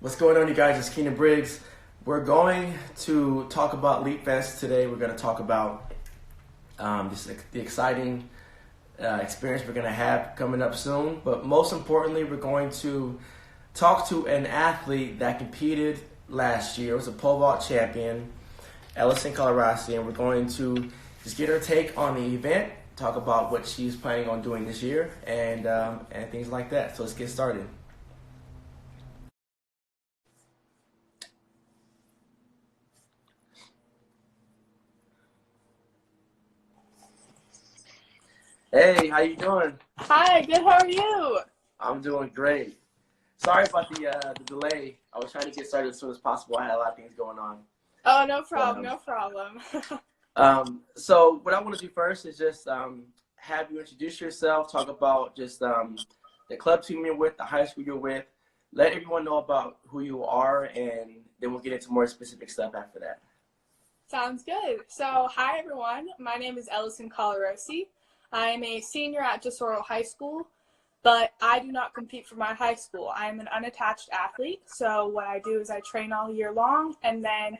What's going on, you guys? It's Keinan Briggs. We're going to talk about Leap Fest today. We're going to talk about the exciting experience we're going to have coming up soon. But most importantly, we're going to talk to an athlete that competed last year. It was a pole vault champion, Ellison Colarossi, and we're going to just get her take on the event, talk about what she's planning on doing this year, and things like that. So let's get started. Hey, how you doing? Hi, good. How are you? I'm doing great. Sorry about the delay. I was trying to get started as soon as possible. I had a lot of things going on. Oh, no problem, But, no problem. so what I want to do first is just have you introduce yourself, talk about just the club team you're with, the high school you're with, let everyone know about who you are, and then we'll get into more specific stuff after that. Sounds good. So, hi everyone. My name is Ellison Colarossi. I am a senior at Tesoro High School, but I do not compete for my high school. I am an unattached athlete, so what I do is I train all year long, and then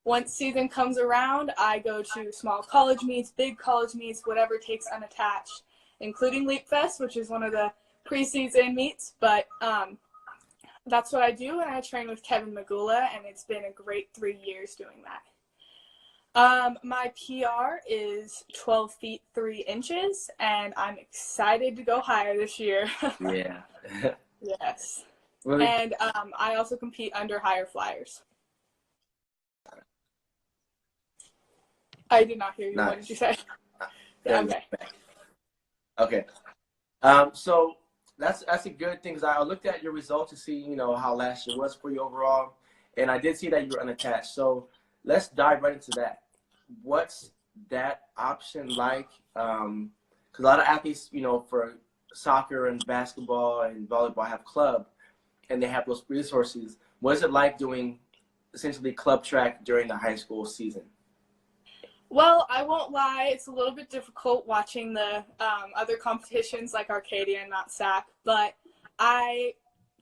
once season comes around, I go to small college meets, big college meets, whatever takes unattached, including Leap Fest, which is one of the preseason meets, but that's what I do, and I train with Kevin Magula, and it's been a great 3 years doing that. My PR is 12 feet 3 inches, and I'm excited to go higher this year. Yeah. Yes. Really? And I also compete under higher flyers. I did not hear you. Nice. What did you say? There you Okay. go. Okay. So that's a good thing, because I looked at your results to see, how last year was for you overall, and I did see that you were unattached. So let's dive right into that. What's that option like? Because a lot of athletes, for soccer and basketball and volleyball have club, and they have those resources. What is it like doing essentially club track during the high school season? Well, I won't lie. It's a little bit difficult watching the other competitions like Arcadia and Mount Sac, but I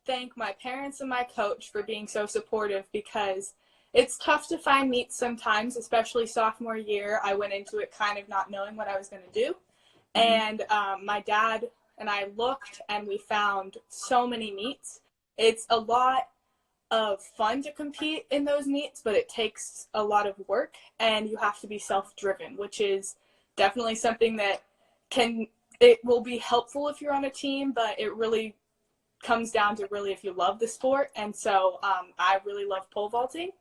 thank my parents and my coach for being so supportive, because it's tough to find meets sometimes, especially sophomore year. I went into it kind of not knowing what I was going to do. And my dad and I looked, and we found so many meets. It's a lot of fun to compete in those meets, but it takes a lot of work, and you have to be self-driven, which is definitely something that it will be helpful if you're on a team, but it really comes down to really if you love the sport. And so I really love pole vaulting.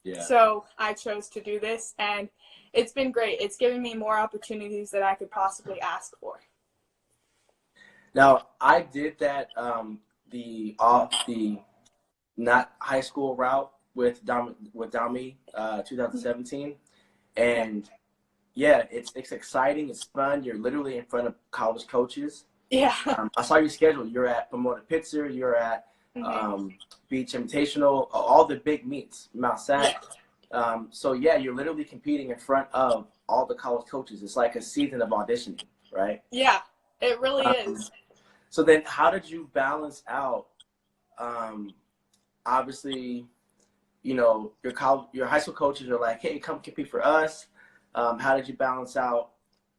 Yeah. So I chose to do this, and it's been great. It's given me more opportunities that I could possibly ask for. Now, I did that the not high school route with Dami 2017, and yeah, it's exciting. It's fun. You're literally in front of college coaches. Yeah. I saw your schedule. You're at Pomona Pitzer. You're at Beach Invitational, all the big meets, Mount Sac. Yeah. So yeah, you're literally competing in front of all the college coaches. It's like a season of auditioning, right? Yeah, it really is. So then, how did you balance out? Obviously, your high school coaches are like, "Hey, come compete for us." How did you balance out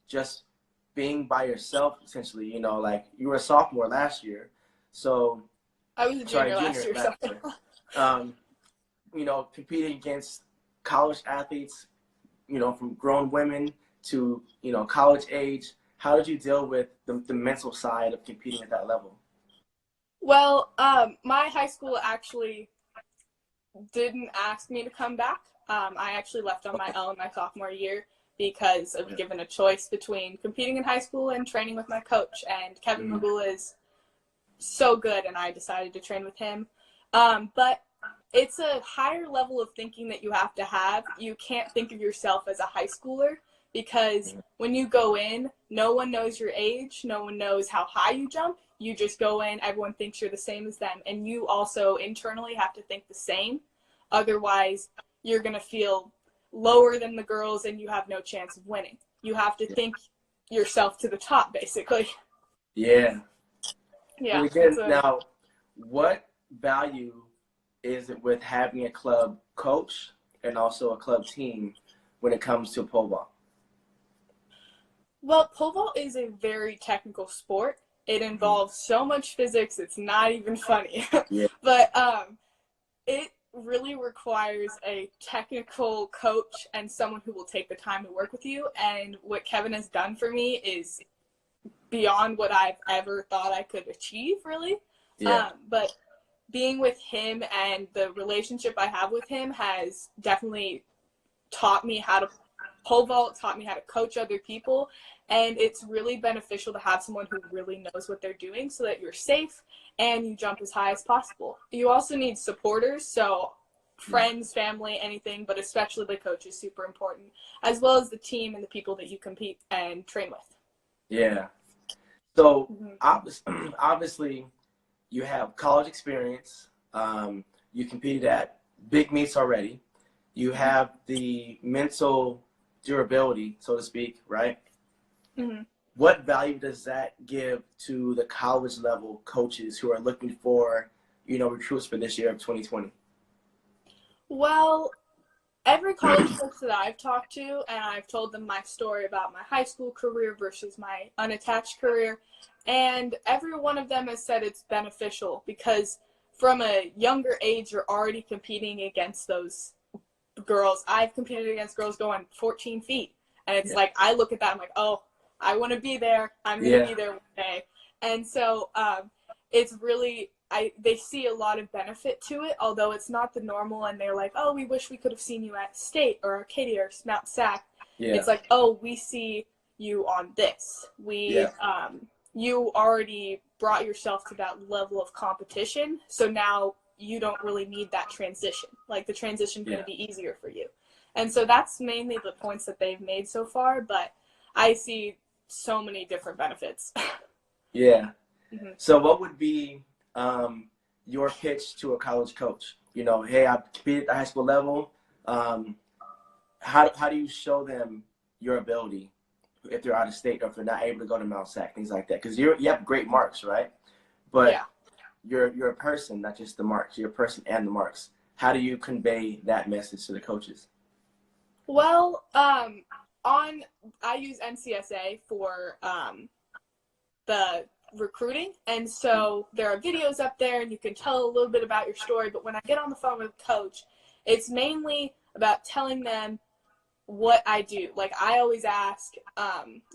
just being by yourself, essentially? Like you were a sophomore last year, so I was a junior last year. Competing against college athletes, from grown women to, college age. How did you deal with the mental side of competing at that level? Well, my high school actually didn't ask me to come back. I actually left on my own my sophomore year because I was given a choice between competing in high school and training with my coach. And Kevin Magula is so good, and I decided to train with him. But it's a higher level of thinking that you have to have. You can't think of yourself as a high schooler, because when you go in, no one knows your age. No one knows how high you jump. You just go in, everyone thinks you're the same as them. And you also internally have to think the same. Otherwise, you're going to feel lower than the girls, and you have no chance of winning. You have to think yourself to the top, basically. Yeah. Yeah. Really good. Now, what value is it with having a club coach and also a club team when it comes to pole vault? Well, pole vault is a very technical sport. It involves so much physics, it's not even funny. Yeah. But it really requires a technical coach and someone who will take the time to work with you. And what Kevin has done for me is beyond what I've ever thought I could achieve, really. Yeah. But being with him and the relationship I have with him has definitely taught me how to pole vault, taught me how to coach other people. And it's really beneficial to have someone who really knows what they're doing so that you're safe and you jump as high as possible. You also need supporters, so friends, family, anything, but especially the coach is super important, as well as the team and the people that you compete and train with. Yeah. So obviously, you have college experience. You competed at big meets already. You have the mental durability, so to speak, right? Mm-hmm. What value does that give to the college level coaches who are looking for, recruits for this year of 2020? Well, every college coach that I've talked to, and I've told them my story about my high school career versus my unattached career, and every one of them has said it's beneficial because from a younger age, you're already competing against those girls. I've competed against girls going 14 feet, and it's like, I look at that, I'm like, oh, I want to be there. I'm going to be there one day. And so it's really, they see a lot of benefit to it, although it's not the normal, and they're like, oh, we wish we could have seen you at State or Arcadia or Mount Sac. Yeah. It's like, oh, we see you on this. You already brought yourself to that level of competition, so now you don't really need that transition. Like, the transition's going to be easier for you. And so that's mainly the points that they've made so far, but I see so many different benefits. Yeah. Mm-hmm. So what would be your pitch to a college coach? Hey, I competed at the high school level. How do you show them your ability if they're out of state or if they're not able to go to Mount Sac, things like that? Because you have great marks, right? But you're a person, not just the marks. You're a person and the marks. How do you convey that message to the coaches? Well, I use NCSA for the recruiting, and so there are videos up there and you can tell a little bit about your story, but when I get on the phone with a coach, it's mainly about telling them what I do. Like, I always ask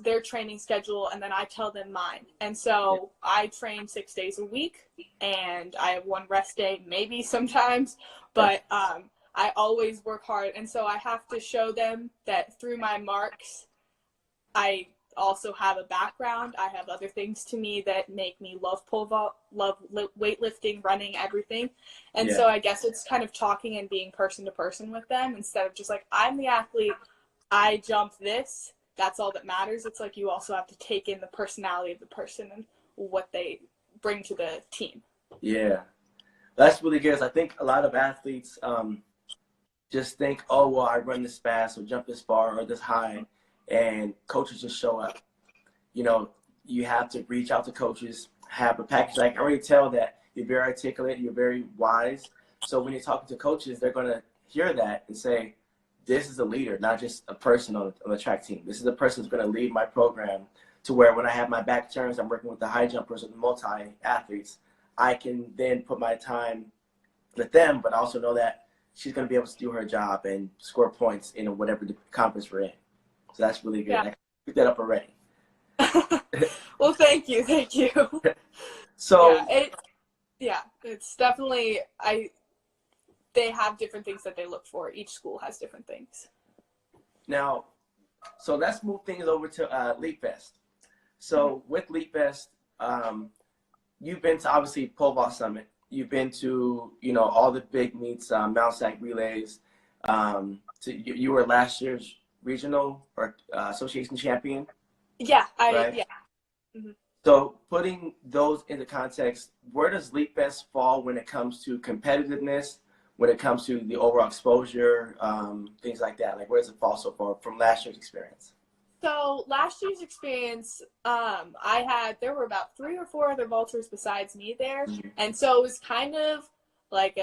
their training schedule, and then I tell them mine. And so I train 6 days a week, and I have one rest day maybe sometimes, but I always work hard. And so I have to show them that through my marks, I also have a background. I have other things to me that make me love pole vault, love weightlifting, running, everything. And so I guess it's kind of talking and being person to person with them instead of just like, I'm the athlete, I jump this, that's all that matters. It's like you also have to take in the personality of the person and what they bring to the team. Yeah, that's really good. I think a lot of athletes just think, oh, well, I run this fast or jump this far or this high, and coaches just show up. You have to reach out to coaches, have a package. I can already tell that you're very articulate, you're very wise. So when you're talking to coaches, they're going to hear that and say, this is a leader, not just a person on the track team. This is a person who's going to lead my program to where when I have my back turns, I'm working with the high jumpers and the multi-athletes. I can then put my time with them, but also know that she's going to be able to do her job and score points in whatever the conference we're in. So that's really good. I can pick that up already. Well, thank you. So it's definitely, they have different things that they look for. Each school has different things. Now, so let's move things over to Leap Fest. So with Leap Fest, you've been to obviously Pole Vault Summit. You've been to all the big meets, Mount Sac relays. You were last year's regional or association champion. Yeah, right? Yeah. Mm-hmm. So putting those into context, where does Leap Fest fall when it comes to competitiveness, when it comes to the overall exposure, things like that? Like, where does it fall so far from last year's experience? So last year's experience, there were about 3 or 4 other vaulters besides me there. Mm-hmm. And so it was kind of like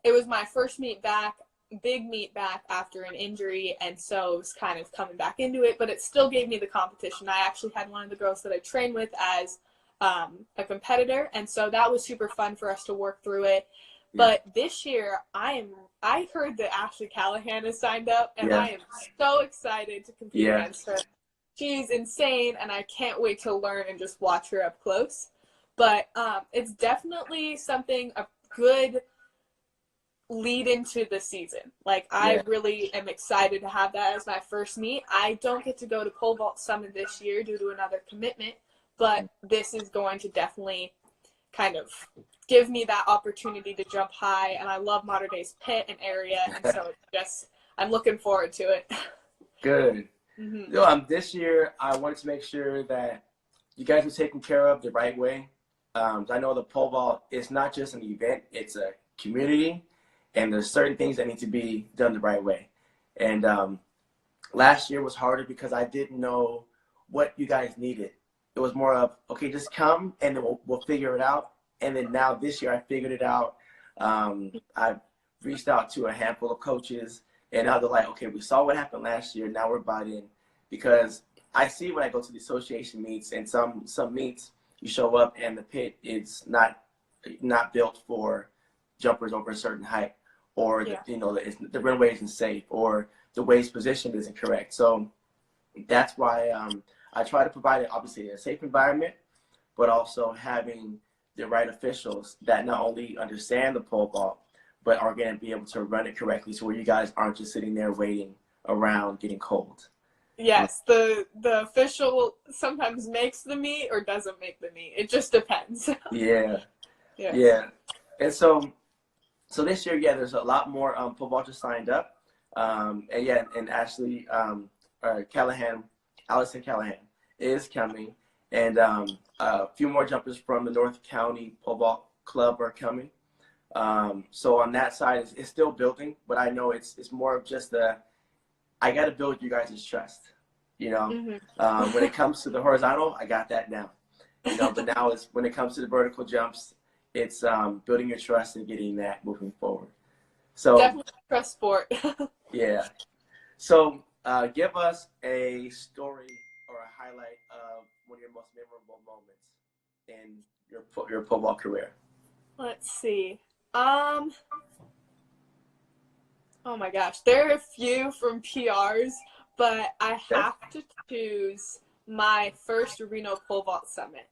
it was my first meet back, big meet back after an injury, and so it was kind of coming back into it, but it still gave me the competition. I actually had one of the girls that I trained with as a competitor, and so that was super fun for us to work through it. But this year, I heard that Ashley Callahan has signed up, and I am so excited to compete against her. She's insane, and I can't wait to learn and just watch her up close. But it's definitely something, a good lead into the season. Like, I really am excited to have that as my first meet. I don't get to go to Pole Vault Summit this year due to another commitment, but this is going to definitely kind of give me that opportunity to jump high, and I love Mater Dei's pit and area, and so it's just, I'm looking forward to it. Good. This year, I wanted to make sure that you guys were taken care of the right way. I know the pole vault is not just an event, it's a community, and there's certain things that need to be done the right way. And last year was harder because I didn't know what you guys needed. It was more of, okay, just come and then we'll figure it out. And then now this year I figured it out. I've reached out to a handful of coaches, and now they're like, okay, we saw what happened last year. Now we're bought in, because I see when I go to the association meets, and some meets you show up and the pit is not built for jumpers over a certain height, or the runway isn't safe, or the waist position isn't correct. So that's why I try to provide obviously a safe environment, but also having the right officials that not only understand the pole vault, but are going to be able to run it correctly, so where you guys aren't just sitting there waiting around getting cold. Yes, the official sometimes makes the meet or doesn't make the meet. It just depends. Yeah. And so this year, there's a lot more pole vaulters signed up. And Ashley Callahan, Ellison Callahan is coming. And a few more jumpers from the North County Pole Vault Club are coming. So on that side, it's still building, but I know it's more of just I got to build you guys' trust. When it comes to the horizontal, I got that now. But now when it comes to the vertical jumps, it's building your trust and getting that moving forward. So definitely trust sport. Yeah. So give us a story or a highlight of one of your most memorable moments in your pole vault career. Let's see. Oh my gosh, there are a few from PRs, but I have to choose my first Reno Pole Vault Summit.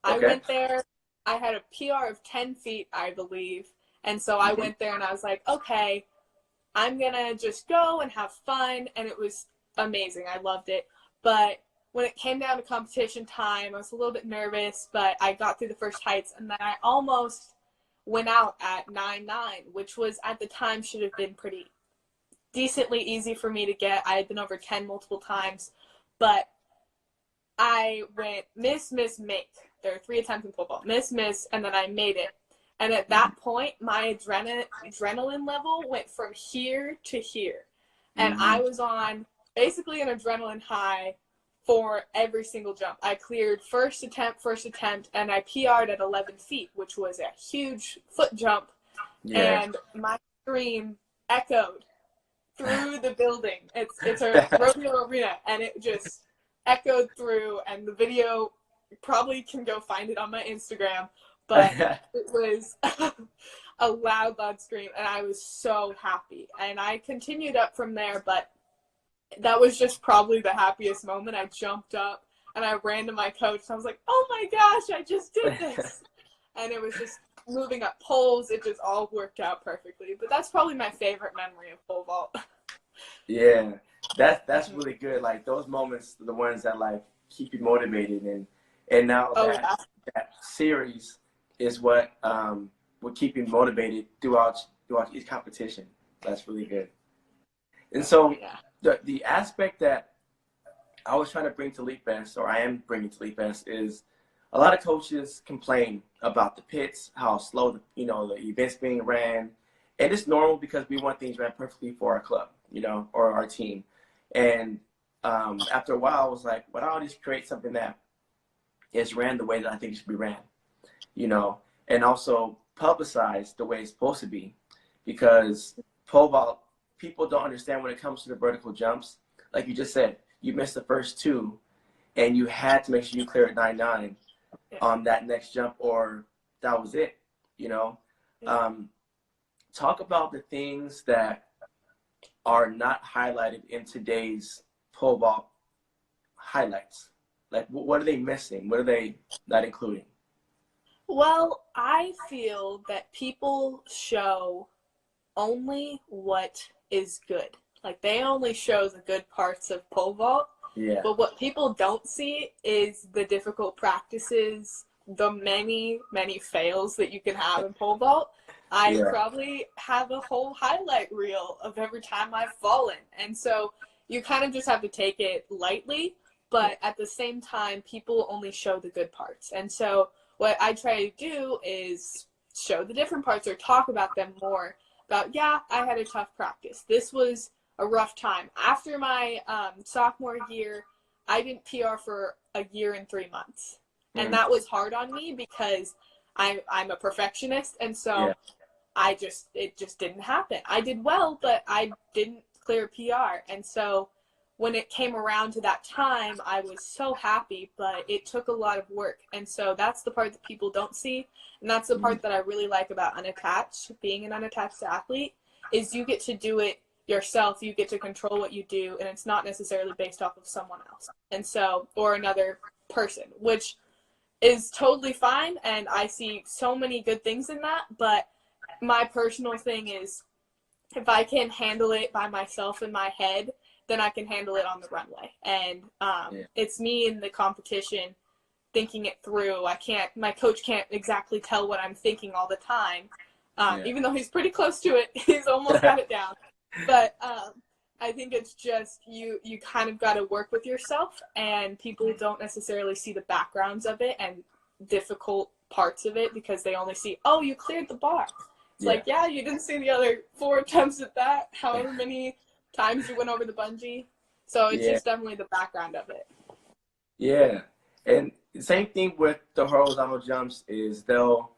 I went there. I had a PR of 10 feet, I believe, and so I went there and I was like, okay, I'm gonna just go and have fun, and it was amazing. I loved it. But when it came down to competition time, I was a little bit nervous, but I got through the first heights, and then I almost went out at 9.9, which was at the time should have been pretty decently easy for me to get. I had been over 10 multiple times, but I went miss, make. There are 3 attempts in pole vault. Miss, and then I made it. And at that point, my adrenaline level went from here to here. And I was on basically an adrenaline high for every single jump. I cleared first attempt, and I PR'd at 11 feet, which was a huge foot jump. Yeah. And my scream echoed through the building. It's a rodeo arena, and it just echoed through, and the video, you probably can go find it on my Instagram, but it was a loud scream, and I was so happy. And I continued up from there, but that was just probably the happiest moment. I jumped up, and I ran to my coach, and I was like, oh my gosh, I just did this. And it was just moving up poles. It just all worked out perfectly. But that's probably my favorite memory of pole vault. Yeah, that's really good. Like, those moments are the ones that keep you motivated, and now that series is what will keep you motivated throughout each competition. That's really good. And so the aspect that I was trying to bring to Leap Fest, or I am bringing to Leap Fest, is a lot of coaches complain about the pits, how slow the events being ran, and it's normal because we want things ran perfectly for our club, or our team. And after a while, I was like, why don't I just create something that is ran the way that I think it should be ran, and also publicize the way it's supposed to be, because pole vault, people don't understand when it comes to the vertical jumps. Like you just said, you missed the first two, and you had to make sure you clear at 9.9 on that next jump, or that was it. You know, talk about the things that are not highlighted in today's pole vault highlights. Like, what are they missing? What are they not including? Well, I feel that people show only what is good. Like, they only show the good parts of pole vault. Yeah. But what people don't see is the difficult practices, the many, many fails that you can have in pole vault. I probably have a whole highlight reel of every time I've fallen. And so you kind of just have to take it lightly. But at the same time, people only show the good parts. And so what I try to do is show the different parts or talk about them more. About, yeah, I had a tough practice. This was a rough time. After my sophomore year, I didn't PR for a year and 3 months. And that was hard on me because I'm a perfectionist. And so it just didn't happen. I did well, but I didn't clear PR. And so when it came around to that time, I was so happy, but it took a lot of work. And so that's the part that people don't see. And that's the part that I really like about unattached, being an unattached athlete, is you get to do it yourself. You get to control what you do, and it's not necessarily based off of someone else. And so, or another person, which is totally fine. And I see so many good things in that. But my personal thing is, if I can handle it by myself in my head, then I can handle it on the runway. And it's me in the competition thinking it through. My coach can't exactly tell what I'm thinking all the time. Even though he's pretty close to it, he's almost got it down. But I think it's just you kind of got to work with yourself, and people don't necessarily see the backgrounds of it and difficult parts of it because they only see, oh, you cleared the bar. It's like, yeah, you didn't see the other 4 attempts at that, however many times you went over the bungee. So it's just definitely the background of it. Yeah. And the same thing with the horizontal jumps is they'll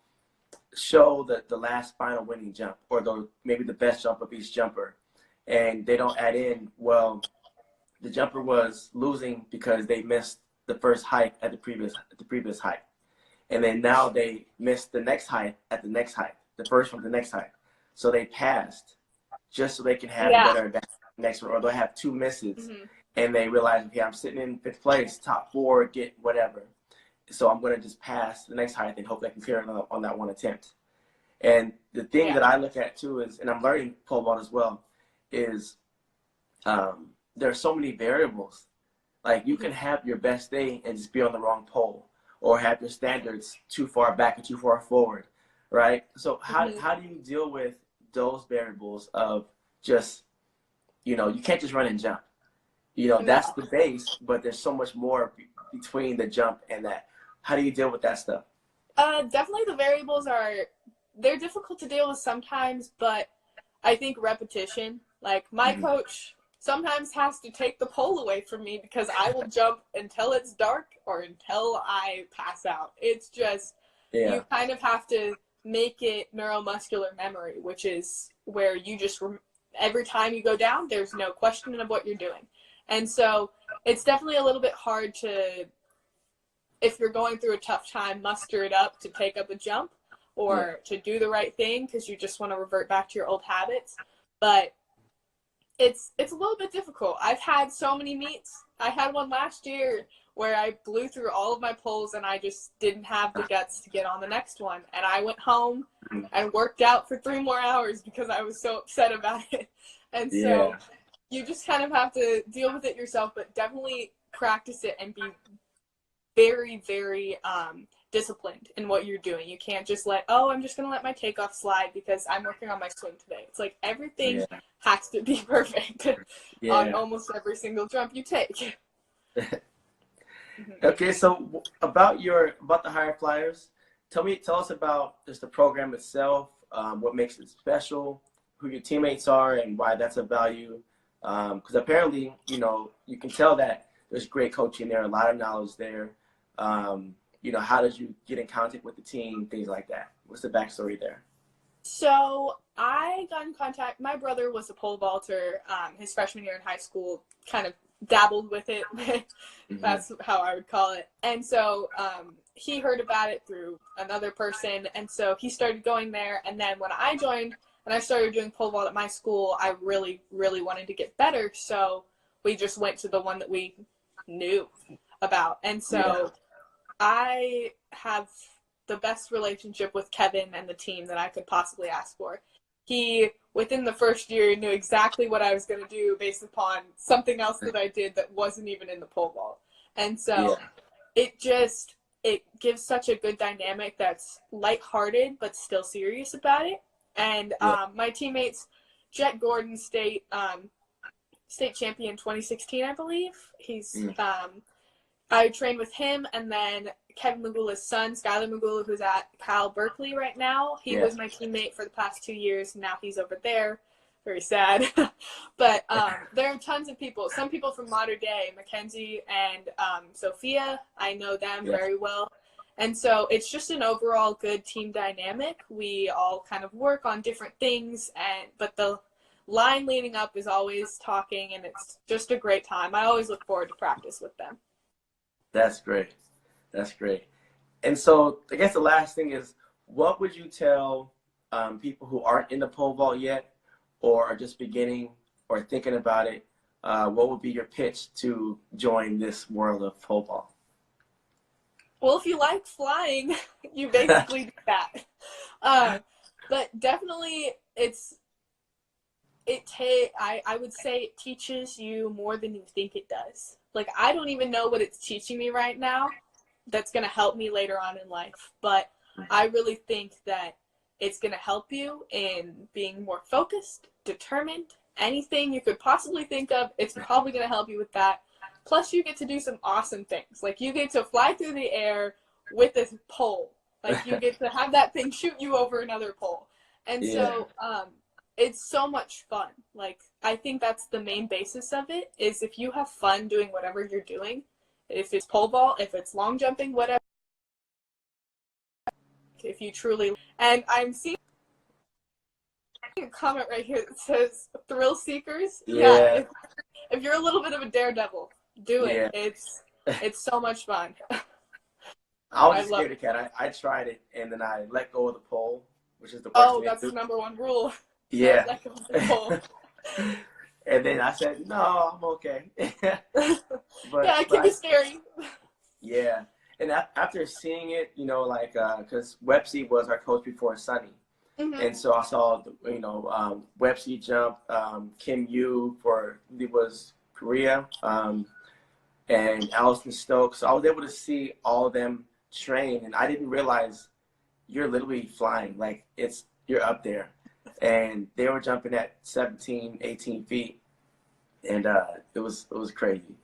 show the last final winning jump, or maybe the best jump of each jumper. And they don't add in, well, the jumper was losing because they missed the first height at the previous height. And then now they missed the next height at the next height, the first from the next height. So they passed just so they can have a better advantage next one, or they'll have 2 misses and they realize, okay, I'm sitting in 5th place, top 4, get whatever. So I'm going to just pass the next height and hope I can clear it on that one attempt. And the thing that I look at too is, and I'm learning pole vault as well, is there are so many variables. Like you can have your best day and just be on the wrong pole, or have your standards too far back or too far forward, right? So how do you deal with those variables of just, you can't just run and jump. That's the base, but there's so much more between the jump and that. How do you deal with that stuff? Definitely the variables they're difficult to deal with sometimes, but I think repetition, like my coach sometimes has to take the pole away from me because I will jump until it's dark or until I pass out. It's just, you kind of have to make it neuromuscular memory, which is where you just, every time you go down, there's no question of what you're doing. And so it's definitely a little bit hard to, if you're going through a tough time, muster it up to take up a jump or to do the right thing because you just want to revert back to your old habits. But it's a little bit difficult. I've had so many meets. I had one last year where I blew through all of my poles and I just didn't have the guts to get on the next one. And I went home and worked out for 3 more hours because I was so upset about it. And so you just kind of have to deal with it yourself, but definitely practice it and be very, very disciplined in what you're doing. You can't just I'm just going to let my takeoff slide because I'm working on my swing today. It's like everything has to be perfect on almost every single jump you take. Okay, so about the higher flyers, tell us about just the program itself, what makes it special, who your teammates are, and why that's a value. Because apparently, you can tell that there's great coaching there, a lot of knowledge there. How did you get in contact with the team, things like that? What's the backstory there? So I got in contact. My brother was a pole vaulter his freshman year in high school, kind of dabbled with it. Mm-hmm. That's how I would call it. And so he heard about it through another person. And so he started going there. And then when I joined and I started doing pole vault at my school, I really, really wanted to get better. So we just went to the one that we knew about. And Yeah. so I have the best relationship with Kevin and the team that I could possibly ask for. He, within the first year, knew exactly what I was going to do based upon something else that I did that wasn't even in the pole vault. And Yeah. so it gives such a good dynamic that's lighthearted but still serious about it. And Yeah. my teammates, Jet Gordon, state champion 2016, I believe. He's I trained with him, and then Kevin Magula's son, Skylar Magula, who's at Cal Berkeley right now. He Yeah. was my teammate for the past 2 years. And now he's over there. Very sad. But there are tons of people. Some people from modern day, Mackenzie and Sophia, I know them Yeah. very well. And so it's just an overall good team dynamic. We all kind of work on different things, but the line leading up is always talking, and it's just a great time. I always look forward to practice with them. That's great. That's great. And so I guess the last thing is, what would you tell people who aren't in the pole vault yet, or are just beginning or thinking about it? What would be your pitch to join this world of pole vault? Well, if you like flying, you basically do that. But definitely, I would say it teaches you more than you think it does. Like, I don't even know what it's teaching me right now that's going to help me later on in life. But I really think that it's going to help you in being more focused, determined, anything you could possibly think of. It's probably going to help you with that. Plus, you get to do some awesome things. Like, you get to fly through the air with this pole. Like, you get to have that thing shoot you over another pole. And Yeah. so it's so much fun. Like, I think that's the main basis of it, is if you have fun doing whatever you're doing, if it's pole vault, if it's long jumping, whatever, if you truly, and I'm seeing a comment right here that says thrill seekers. Yeah, Yeah. if you're a little bit of a daredevil, do it. Yeah. It's so much fun. I was I a love scaredy cat. I tried it, and then I let go of the pole, which is the worst Oh, thing to that's the do. number one rule. Yeah. Let go of the pole. And then I said, no, I'm okay. Yeah, it but can be scary. yeah. And after seeing it, like, because Websy was our coach before Sunny. Mm-hmm. And so I saw, Websy jump, Kim Yu it was Korea, and Allison Stokes. So I was able to see all of them train, and I didn't realize you're literally flying. Like, you're up there. And they were jumping at 17, 18 feet, and it was crazy.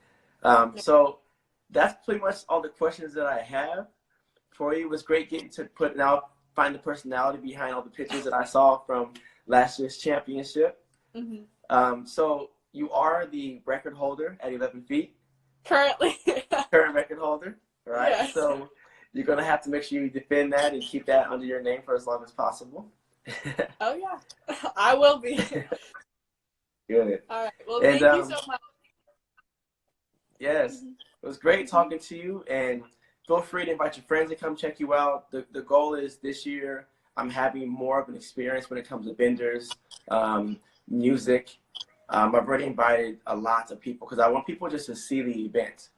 So that's pretty much all the questions that I have for you. It was great getting to find the personality behind all the pictures that I saw from last year's championship. Mm-hmm. So you are the record holder at 11 feet. Currently. Current record holder, right? Yes. So you're going to have to make sure you defend that and keep that under your name for as long as possible. Oh, yeah. I will be. Good. All right. Well, And, thank you so much. Yes. Mm-hmm. It was great talking to you, and feel free to invite your friends to come check you out. The goal is this year I'm having more of an experience when it comes to vendors, music. I've already invited a lot of people because I want people just to see the event.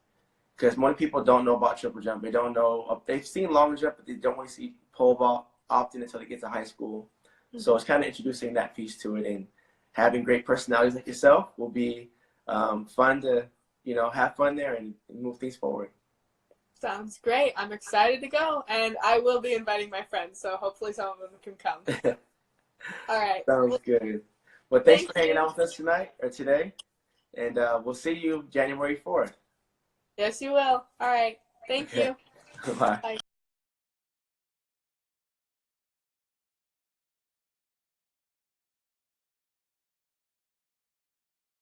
Because many people don't know about triple jump. They don't know. They've seen long jump, but they don't really see pole vault often until they get to high school. Mm-hmm. So it's kind of introducing that piece to it, and having great personalities like yourself will be fun to have fun there and move things forward. Sounds great. I'm excited to go, and I will be inviting my friends, so hopefully some of them can come. All right. Sounds good. Well, thanks for hanging out with us today, and we'll see you January 4th. Yes, you will. All right. Thank you. Bye. Bye.